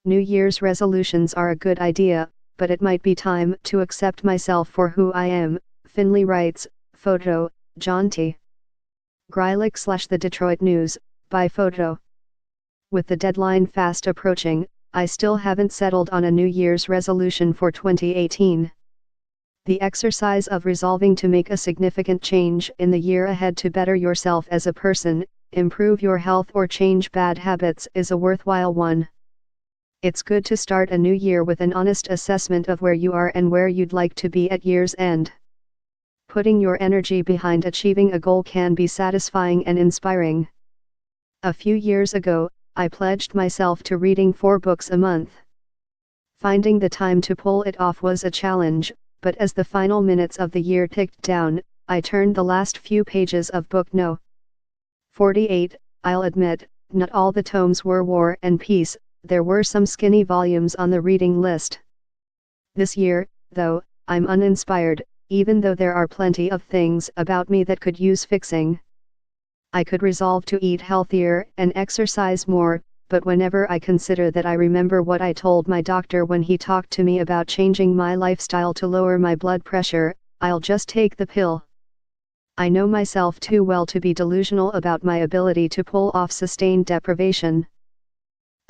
New Year's resolutions are a good idea, but it might be time to accept myself for who I am, Finley writes. Photo, John T. Greilich / The Detroit News, by photo. With the deadline fast approaching, I still haven't settled on a New Year's resolution for 2018. The exercise of resolving to make a significant change in the year ahead to better yourself as a person, improve your health or change bad habits is a worthwhile one. It's good to start a new year with an honest assessment of where you are and where you'd like to be at year's end. Putting your energy behind achieving a goal can be satisfying and inspiring. A few years ago, I pledged myself to reading 4 books a month. Finding the time to pull it off was a challenge, but as the final minutes of the year ticked down, I turned the last few pages of book No. 48, I'll admit, not all the tomes were War and Peace, there were some skinny volumes on the reading list. This year, though, I'm uninspired, even though there are plenty of things about me that could use fixing. I could resolve to eat healthier and exercise more, but whenever I consider that, I remember what I told my doctor when he talked to me about changing my lifestyle to lower my blood pressure. I'll just take the pill. I know myself too well to be delusional about my ability to pull off sustained deprivation.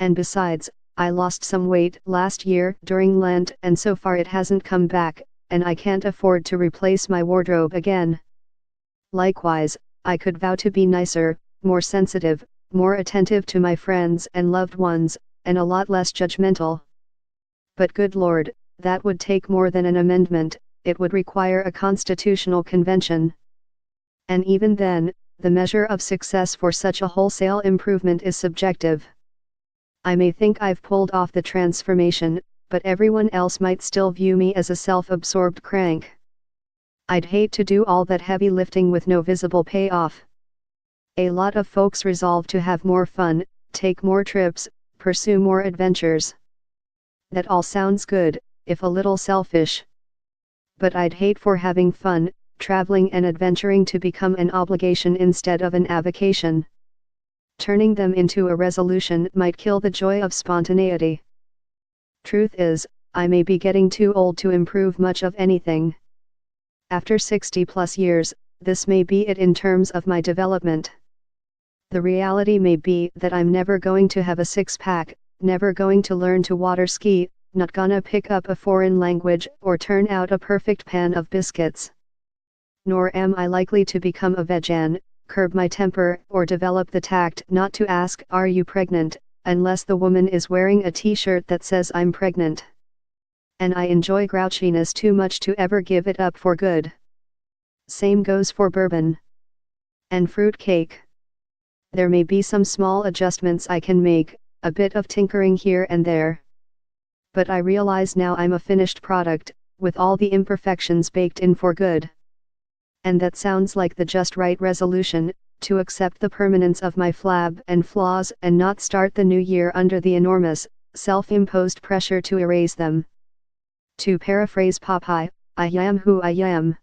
And besides, I lost some weight last year during Lent, and so far it hasn't come back, and I can't afford to replace my wardrobe again. Likewise, I could vow to be nicer, more sensitive, more attentive to my friends and loved ones, and a lot less judgmental. But good Lord, that would take more than an amendment, it would require a constitutional convention. And even then, the measure of success for such a wholesale improvement is subjective. I may think I've pulled off the transformation, but everyone else might still view me as a self-absorbed crank. I'd hate to do all that heavy lifting with no visible payoff. A lot of folks resolve to have more fun, take more trips, pursue more adventures. That all sounds good, if a little selfish. But I'd hate for having fun, traveling and adventuring to become an obligation instead of an avocation. Turning them into a resolution might kill the joy of spontaneity. Truth is, I may be getting too old to improve much of anything. After 60+ years, this may be it in terms of my development. The reality may be that I'm never going to have a 6-pack, never going to learn to water ski, not gonna pick up a foreign language or turn out a perfect pan of biscuits. Nor am I likely to become a vegan, curb my temper, or develop the tact not to ask, "Are you pregnant?" unless the woman is wearing a t-shirt that says I'm pregnant. And I enjoy grouchiness too much to ever give it up for good. Same goes for bourbon. And fruit cake. There may be some small adjustments I can make, a bit of tinkering here and there. But I realize now I'm a finished product, with all the imperfections baked in for good. And that sounds like the just right resolution, to accept the permanence of my flab and flaws and not start the new year under the enormous, self-imposed pressure to erase them. To paraphrase Popeye, I am who I am.